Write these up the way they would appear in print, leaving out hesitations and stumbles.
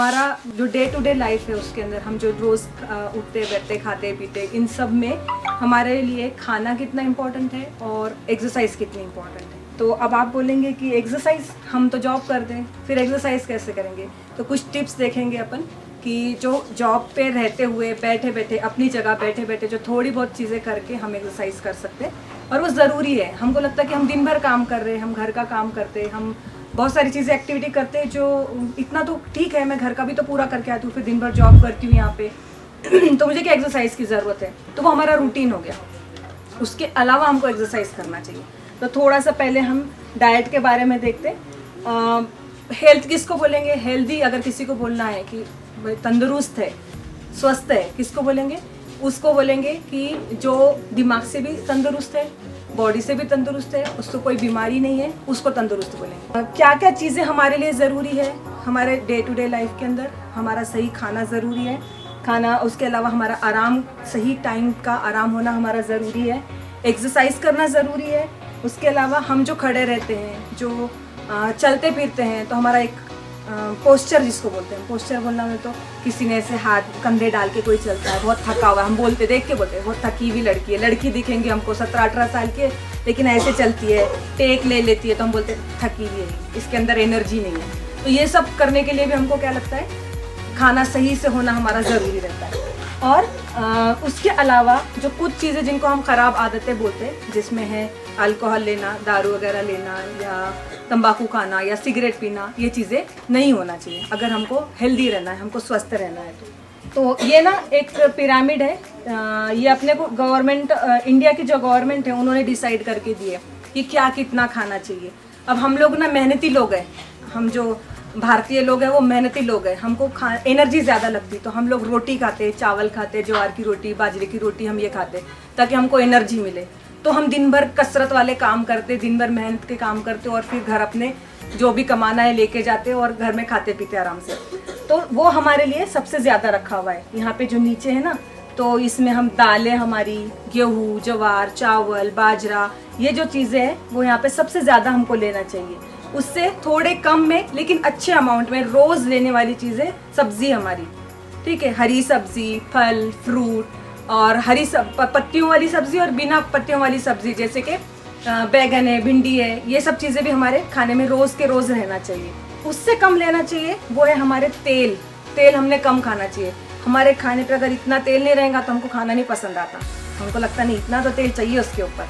हमारा जो day to day life है उसके अंदर हम जो रोज़ उठते बैठते खाते पीते इन सब में हमारे लिए खाना कितना इम्पोर्टेंट है और एक्सरसाइज कितनी इम्पोर्टेंट है। तो अब आप बोलेंगे कि एक्सरसाइज, हम तो जॉब करते हैं, फिर एक्सरसाइज कैसे करेंगे? तो कुछ टिप्स देखेंगे अपन कि जो जॉब पे रहते हुए बैठे बैठे अपनी जगह बैठे बैठे जो थोड़ी बहुत चीज़ें करके हम एक्सरसाइज कर सकते हैं और वो ज़रूरी है। हमको लगता है कि हम दिन भर काम कर रहे हैं, हम घर का काम करते हैं, हम बहुत सारी चीज़ें एक्टिविटी करते हैं जो इतना तो ठीक है, मैं घर का भी तो पूरा करके आती हूँ, फिर दिन भर जॉब करती हूँ यहाँ पे तो मुझे क्या एक्सरसाइज की ज़रूरत है? तो वो हमारा रूटीन हो गया। उसके अलावा हमको एक्सरसाइज करना चाहिए। तो थोड़ा सा पहले हम डाइट के बारे में देखते हैं। हेल्थ किसको बोलेंगे? हेल्दी अगर किसी को बोलना है कि तंदुरुस्त है, स्वस्थ है, किसको बोलेंगे? उसको बोलेंगे कि जो दिमाग से भी तंदुरुस्त है, बॉडी से भी तंदुरुस्त है, उसको कोई बीमारी नहीं है, उसको तंदुरुस्त बोलेंगे। क्या क्या चीज़ें हमारे लिए ज़रूरी है हमारे डे टू डे लाइफ के अंदर? हमारा सही खाना ज़रूरी है, खाना, उसके अलावा हमारा आराम, सही टाइम का आराम होना हमारा ज़रूरी है, एक्सरसाइज करना ज़रूरी है। उसके अलावा हम जो खड़े रहते हैं, जो चलते फिरते हैं, तो हमारा एक पोस्चर जिसको बोलते हैं, पोस्चर बोलना में तो किसी ने ऐसे हाथ कंधे डाल के कोई चलता है, बहुत थका हुआ है, हम बोलते देख के बोलते हैं बहुत थकी हुई लड़की है। लड़की दिखेंगे हमको 17-18 साल की, लेकिन ऐसे चलती है, टेक ले लेती है, तो हम बोलते हैं थकी हुई है, इसके अंदर एनर्जी नहीं है। तो ये सब करने के लिए भी हमको क्या लगता है, खाना सही से होना हमारा ज़रूरी रहता है। और उसके अलावा जो कुछ चीज़ें जिनको हम ख़राब आदतें बोलते हैं, जिसमें है अल्कोहल लेना, दारू वगैरह लेना, या तंबाकू खाना, या सिगरेट पीना, ये चीज़ें नहीं होना चाहिए अगर हमको हेल्दी रहना है, हमको स्वस्थ रहना है। तो ये ना एक पिरामिड है, ये अपने को गवर्नमेंट, इंडिया की जो गवर्नमेंट है उन्होंने डिसाइड करके दिए कि क्या कितना खाना चाहिए। अब हम लोग ना मेहनती लोग हैं, हम जो भारतीय लोग हैं वो मेहनती लोग हैं, हमको एनर्जी ज़्यादा लगती, तो हम लोग रोटी खाते, चावल खाते, ज्वार की रोटी, बाजरे की रोटी, हम ये खाते ताकि हमको एनर्जी मिले। तो हम दिन भर कसरत वाले काम करते, दिन भर मेहनत के काम करते, और फिर घर अपने जो भी कमाना है लेके जाते और घर में खाते पीते आराम से। तो वो हमारे लिए सबसे ज़्यादा रखा हुआ है। यहाँ पे जो नीचे है ना, तो इसमें हम दालें, हमारी गेहूँ, ज्वार, चावल, बाजरा, ये जो चीज़ें हैं वो यहाँ पे सबसे ज़्यादा हमको लेना चाहिए। उससे थोड़े कम में लेकिन अच्छे अमाउंट में रोज़ लेने वाली चीज़ें, सब्ज़ी हमारी, ठीक है, हरी सब्ज़ी, फल, फ्रूट, और हरी पत्तियों वाली सब्ज़ी और बिना पत्तियों वाली सब्ज़ी, जैसे कि बैगन है, भिंडी है, ये सब चीज़ें भी हमारे खाने में रोज़ के रोज़ रहना चाहिए। उससे कम लेना चाहिए वो है हमारे तेल। तेल हमने कम खाना चाहिए। हमारे खाने पे अगर इतना तेल नहीं रहेगा तो हमको खाना नहीं पसंद आता, हमको लगता नहीं इतना तो तेल चाहिए उसके ऊपर,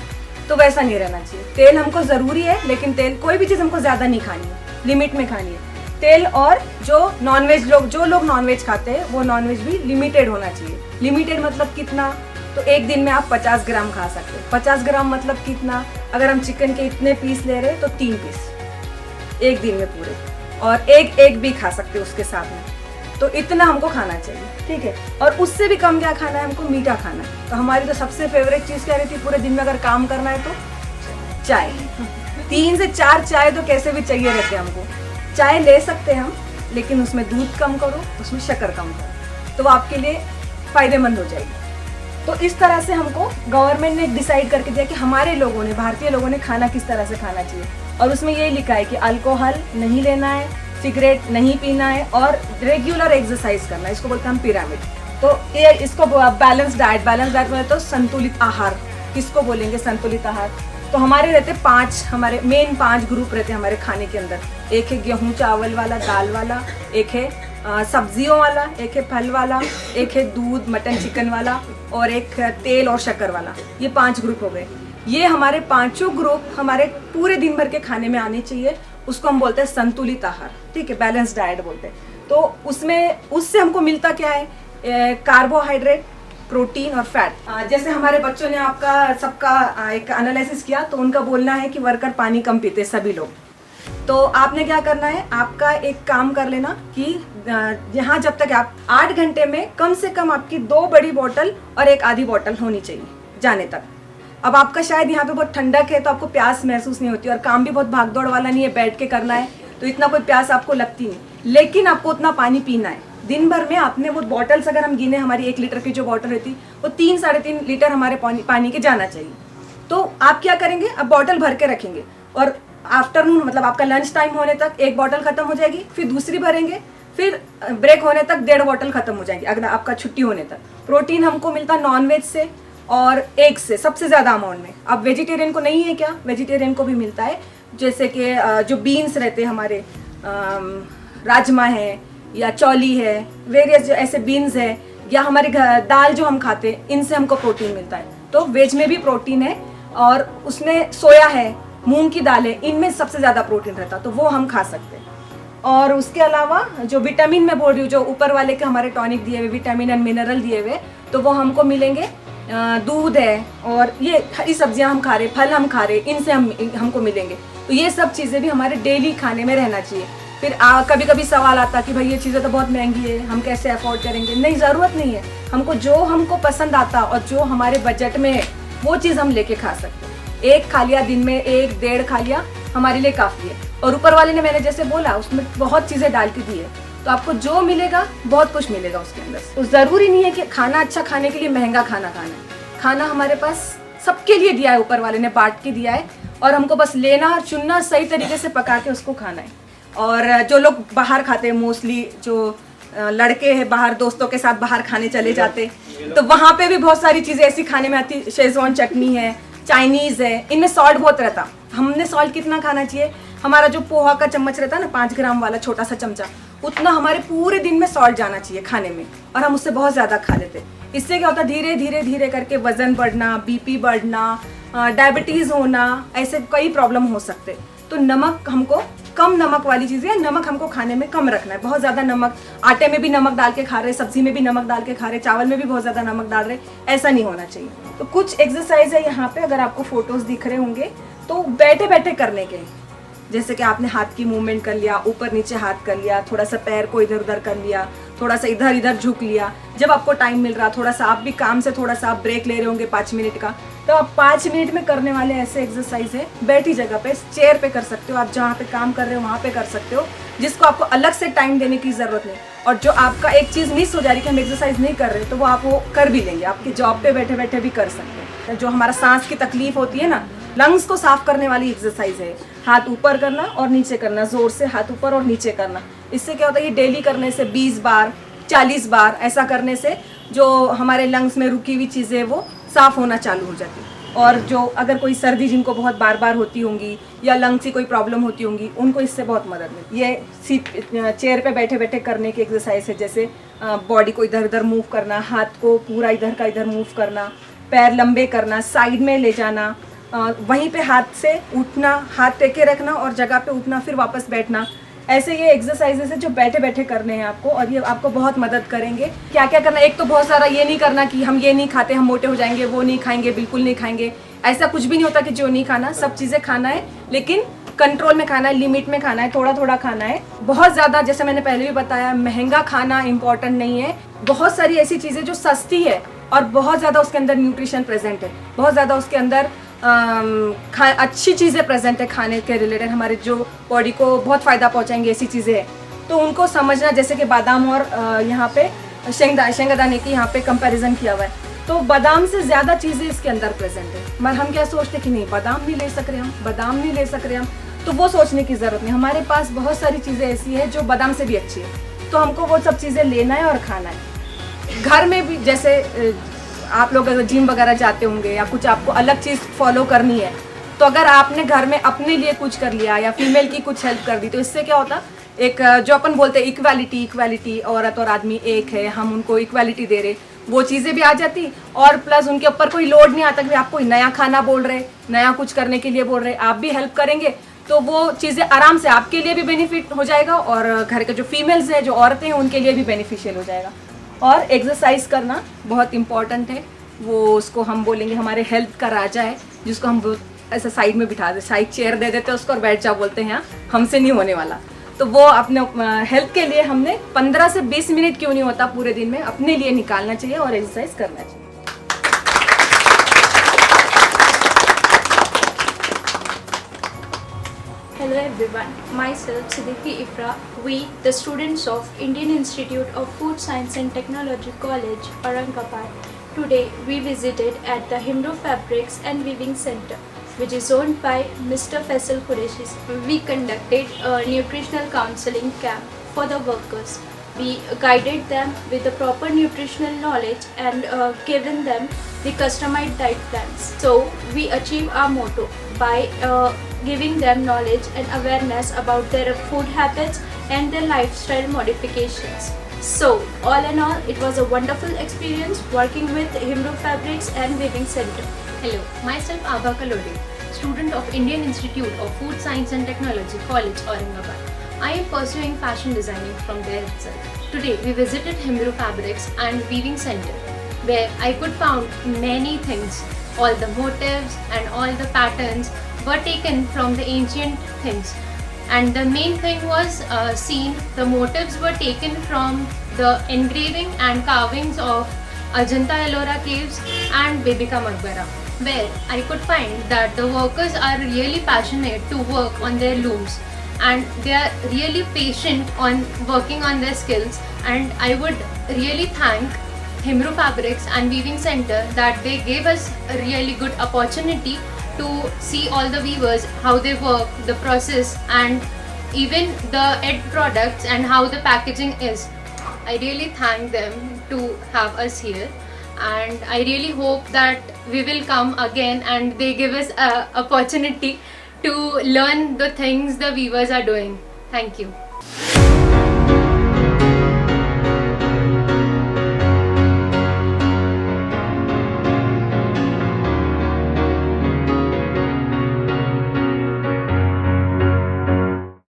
तो वैसा नहीं रहना चाहिए। तेल हमको ज़रूरी है, लेकिन तेल, कोई भी चीज़ हमको ज़्यादा नहीं खानी है, लिमिट में खानी है तेल। और जो नॉनवेज लोग, जो लोग नॉनवेज खाते हैं, वो नॉनवेज भी लिमिटेड होना चाहिए। लिमिटेड मतलब कितना? तो एक दिन में आप 50 ग्राम खा सकते हैं। 50 ग्राम मतलब कितना? अगर हम चिकन के इतने पीस ले रहे हैं तो 3 पीस एक दिन में पूरे, और एक एग भी खा सकते हैं उसके साथ में। तो इतना हमको खाना चाहिए, ठीक है। और उससे भी कम क्या खाना है? हमको मीठा खाना है। तो हमारी तो सबसे फेवरेट चीज़ क्या रहती है पूरे दिन में अगर काम करना है? तो चाय। 3 से 4 चाय तो कैसे भी चाहिए रहते हैं हमको। चाय ले सकते हैं हम, लेकिन उसमें दूध कम करो, उसमें शक्कर कम करो, तो वो आपके लिए फ़ायदेमंद हो जाएगी। तो इस तरह से हमको गवर्नमेंट ने डिसाइड करके दिया कि हमारे लोगों ने, भारतीय लोगों ने खाना किस तरह से खाना चाहिए। और उसमें ये लिखा है कि अल्कोहल नहीं लेना है, सिगरेट नहीं पीना है, और रेगुलर एक्सरसाइज करना है। इसको बोलते हैं हम पिरामिड। तो ये, इसको बैलेंस डाइट, बैलेंस डाइट में तो संतुलित आहार किसको बोलेंगे? संतुलित आहार। तो हमारे रहते 5, हमारे मेन 5 ग्रुप रहते हैं हमारे खाने के अंदर। एक है गेहूँ चावल वाला, दाल वाला, एक है सब्जियों वाला, एक है फल वाला, एक है दूध, मटन, चिकन वाला, और एक है तेल और शक्कर वाला। ये 5 ग्रुप हो गए। ये हमारे 5 ग्रुप हमारे पूरे दिन भर के खाने में आने चाहिए। उसको हम बोलते हैं संतुलित आहार, ठीक है, बैलेंस डाइट बोलते हैं। तो उसमें, उससे हमको मिलता क्या है? कार्बोहाइड्रेट, प्रोटीन और फैट। जैसे हमारे बच्चों ने आपका सबका एक एनालिसिस किया, तो उनका बोलना है कि वर्कर पानी कम पीते सभी लोग। तो आपने क्या करना है? आपका एक काम कर लेना कि यहाँ जब तक आप 8 घंटे में कम से कम आपकी 2 बड़ी बोतल और 1 आधी बोतल होनी चाहिए जाने तक। अब आपका शायद यहाँ पे बहुत ठंडक है तो आपको प्यास महसूस नहीं होती, और काम भी बहुत भागदौड़ वाला नहीं है, बैठ के करना है, तो इतना कोई प्यास आपको लगती नहीं। लेकिन आपको उतना पानी पीना है दिन भर में। आपने वो बॉटल्स अगर हम गिने, हमारी 1 लीटर की जो बॉटल रहती है वो 3-3.5 लीटर हमारे पानी के जाना चाहिए। तो आप क्या करेंगे? अब बॉटल भर के रखेंगे, और आफ्टरनून मतलब आपका लंच टाइम होने तक 1 बॉटल खत्म हो जाएगी, फिर दूसरी भरेंगे, फिर ब्रेक होने तक 1.5 बॉटल खत्म हो जाएंगी अगर आपका छुट्टी होने तक। प्रोटीन हमको मिलता नॉन वेज से और एग से सबसे ज़्यादा अमाउंट में। अब वेजिटेरियन को नहीं है क्या, वेजिटेरियन को भी मिलता है, जैसे कि जो बीन्स रहते हैं हमारे, राजमा है या चौली है, वेरियस जो ऐसे बीन्स है, या हमारे दाल जो हम खाते हैं, इनसे हमको प्रोटीन मिलता है। तो वेज में भी प्रोटीन है और उसमें सोया है, मूंग की दाल है, इनमें सबसे ज़्यादा प्रोटीन रहता है, तो वो हम खा सकते हैं। और उसके अलावा जो विटामिन मैं बोल रही हूँ, जो ऊपर वाले के हमारे टॉनिक दिए हुए, विटामिन एंड मिनरल दिए हुए, तो वो हमको मिलेंगे। दूध है और ये हरी सब्जियां हम खा रहे, फल हम खा रहे, इनसे हमको मिलेंगे। तो ये सब चीज़ें भी हमारे डेली खाने में रहना चाहिए। फिर कभी कभी सवाल आता कि भाई ये चीज़ें तो बहुत महंगी है, हम कैसे अफोर्ड करेंगे। नहीं, ज़रूरत नहीं है, हमको जो हमको पसंद आता और जो हमारे बजट में है वो चीज़ हम लेके खा सकते हैं। एक खा लिया दिन में, 1-1.5 खा लिया, हमारे लिए काफ़ी है। और ऊपर वाले ने मैंने जैसे बोला उसमें बहुत चीज़ें डाल के दी है, तो आपको जो मिलेगा बहुत कुछ मिलेगा उसके अंदर। तो ज़रूरी नहीं है कि खाना अच्छा खाने के लिए महंगा खाना खाना है। खाना हमारे पास सबके लिए दिया है, ऊपर वाले ने बांट के दिया है, और हमको बस लेना और चुनना, सही तरीके से पका के उसको खाना है। और जो लोग बाहर खाते हैं, मोस्टली जो लड़के हैं बाहर दोस्तों के साथ बाहर खाने चले जाते, तो वहाँ पे भी बहुत सारी चीज़ें ऐसी खाने में आती। शेजवान चटनी है, चाइनीज़ है, इनमें सॉल्ट बहुत रहता। हमने सॉल्ट कितना खाना चाहिए, हमारा जो पोहा का चम्मच रहता है ना, 5 ग्राम वाला छोटा सा चमचा, उतना हमारे पूरे दिन में सॉल्ट जाना चाहिए खाने में, और हम उससे बहुत ज़्यादा खा लेते। इससे क्या होता है, धीरे धीरे धीरे करके वज़न बढ़ना, बीपी बढ़ना, डायबिटीज़ होना, ऐसे कई प्रॉब्लम हो सकते। तो नमक हमको कम नमक वाली चीज़ें, नमक हमको खाने में कम रखना है। बहुत ज़्यादा नमक, आटे में भी नमक डाल के खा रहे, सब्जी में भी नमक डाल के खा रहे, चावल में भी बहुत ज़्यादा नमक डाल रहे, ऐसा नहीं होना चाहिए। तो कुछ एक्सरसाइज है यहाँ पे, अगर आपको फोटोज़ दिख रहे होंगे तो बैठे बैठे करने के, जैसे कि आपने हाथ की मूवमेंट कर लिया, ऊपर नीचे हाथ कर लिया, थोड़ा सा पैर को इधर उधर कर लिया, थोड़ा सा इधर इधर झुक लिया। जब आपको टाइम मिल रहा, थोड़ा सा आप भी काम से थोड़ा सा आप ब्रेक ले रहे होंगे 5 मिनट का, तो आप 5 मिनट में करने वाले ऐसे एक्सरसाइज है, बैठी जगह पे चेयर पे कर सकते हो, आप जहाँ पे काम कर रहे हो वहाँ पे कर सकते हो, जिसको आपको अलग से टाइम देने की ज़रूरत नहीं। और जो आपका एक चीज़ मिस हो जा रही है कि हम एक्सरसाइज नहीं कर रहे, तो वो आप वो कर भी लेंगे, आपकी जॉब पे बैठे बैठे भी कर सकते हैं। जो हमारा सांस की तकलीफ होती है ना, लंग्स को साफ करने वाली एक्सरसाइज है, हाथ ऊपर करना और नीचे करना, जोर से हाथ ऊपर और नीचे करना। इससे क्या होता है, ये डेली करने से 20 बार 40 बार ऐसा करने से जो हमारे लंग्स में रुकी हुई चीज़ें वो साफ़ होना चालू हो जाती है। और जो अगर कोई सर्दी जिनको बहुत बार बार होती होंगी या लंग्स की कोई प्रॉब्लम होती होंगी, उनको इससे बहुत मदद मिलती है। ये चेयर पे बैठे बैठे करने की एक्सरसाइज है, जैसे बॉडी को इधर उधर मूव करना, हाथ को पूरा इधर का इधर मूव करना, पैर लंबे करना, साइड में ले जाना, वहीं पे हाथ से उठना, हाथ टेके रखना और जगह पे उठना, फिर वापस बैठना। ऐसे ये एक्सरसाइजेस है जो बैठे बैठे करने हैं आपको, और ये आपको बहुत मदद करेंगे। क्या क्या करना, एक तो बहुत सारा ये नहीं करना कि हम ये नहीं खाते हम मोटे हो जाएंगे, वो नहीं खाएंगे, बिल्कुल नहीं खाएंगे, ऐसा कुछ भी नहीं होता कि जो नहीं खाना, सब चीज़ें खाना है, लेकिन कंट्रोल में खाना है, लिमिट में खाना है, थोड़ा थोड़ा खाना है। बहुत ज़्यादा, जैसे मैंने पहले भी बताया, महंगा खाना इंपॉर्टेंट नहीं है। बहुत सारी ऐसी चीज़ें जो सस्ती है और बहुत ज़्यादा उसके अंदर न्यूट्रिशन प्रेजेंट है, बहुत ज़्यादा उसके अंदर अच्छी चीज़ें प्रेजेंट है खाने के रिलेटेड, हमारे जो बॉडी को बहुत फ़ायदा पहुंचाएंगे, ऐसी चीज़ें हैं, तो उनको समझना। जैसे कि बादाम और यहाँ पे शेंगदाने की यहाँ पे कंपैरिजन किया हुआ है, तो बादाम से ज़्यादा चीज़ें इसके अंदर प्रेजेंट है। मगर हम क्या सोचते कि नहीं, बादाम नहीं ले सक रहे हम, बादाम नहीं ले सक रहे हम, तो वो सोचने की ज़रूरत नहीं। हमारे पास बहुत सारी चीज़ें ऐसी है जो बादाम से भी अच्छी है, तो हमको वो सब चीज़ें लेना है और खाना है। घर में भी जैसे आप लोग अगर जिम वगैरह जाते होंगे या कुछ आपको अलग चीज़ फॉलो करनी है, तो अगर आपने घर में अपने लिए कुछ कर लिया या फीमेल की कुछ हेल्प कर दी, तो इससे क्या होता, एक जो अपन बोलते हैं इक्वालिटी, औरत और आदमी एक है, हम उनको इक्वालिटी दे रहे, वो चीज़ें भी आ जाती। और प्लस उनके ऊपर कोई लोड नहीं आता कि आप कोई नया खाना बोल रहे, नया कुछ करने के लिए बोल रहे, आप भी हेल्प करेंगे, तो वो चीज़ें आराम से आपके लिए भी बेनिफिट हो जाएगा और घर के जो फीमेल्स हैं, जो औरतें हैं, उनके लिए भी बेनिफिशियल हो जाएगा। और एक्सरसाइज करना बहुत इम्पॉर्टेंट है, वो उसको हम बोलेंगे हमारे हेल्थ का राजा है, जिसको हम ऐसे साइड में बिठा दे, साइड चेयर दे देते हैं उसको और बैठ जाओ बोलते हैं, हमसे नहीं होने वाला। तो वो अपने हेल्थ के लिए हमने 15 से 20 मिनट क्यों नहीं होता पूरे दिन में अपने लिए निकालना चाहिए और एक्सरसाइज करना चाहिए। Hello everyone, myself Siddiqui Ifra. We, the students of Indian Institute of Food Science and Technology College, Aurangabad, today we visited at the Himdo Fabrics and Weaving Center, which is owned by Mr. Faisal Qureshi. We conducted a nutritional counseling camp for the workers. We guided them with the proper nutritional knowledge and given them the customized diet plans. So we achieve our motto by giving them knowledge and awareness about their food habits and their lifestyle modifications. So all in all, it was a wonderful experience working with Himro Fabrics and Weaving Center. Hello, myself Abha Kalode, student of Indian Institute of Food Science and Technology, College, Aurangabad. I am pursuing fashion designing from there itself. Today we visited Himro Fabrics and Weaving Center, where I could found many things. All the motifs and all the patterns were taken from the ancient things. And the main thing was the motifs were taken from the engraving and carvings of Ajanta Ellora caves and Bibika Maqbara, where I could find that the workers are really passionate to work on their looms and they are really patient on working on their skills, and I would really thank Himro Fabrics and Weaving Center that they gave us a really good opportunity to see all the weavers, how they work, the process, and even the end products and how the packaging is. I really thank them to have us here, and I really hope that we will come again and they give us an opportunity to learn the things the weavers are doing. Thank you.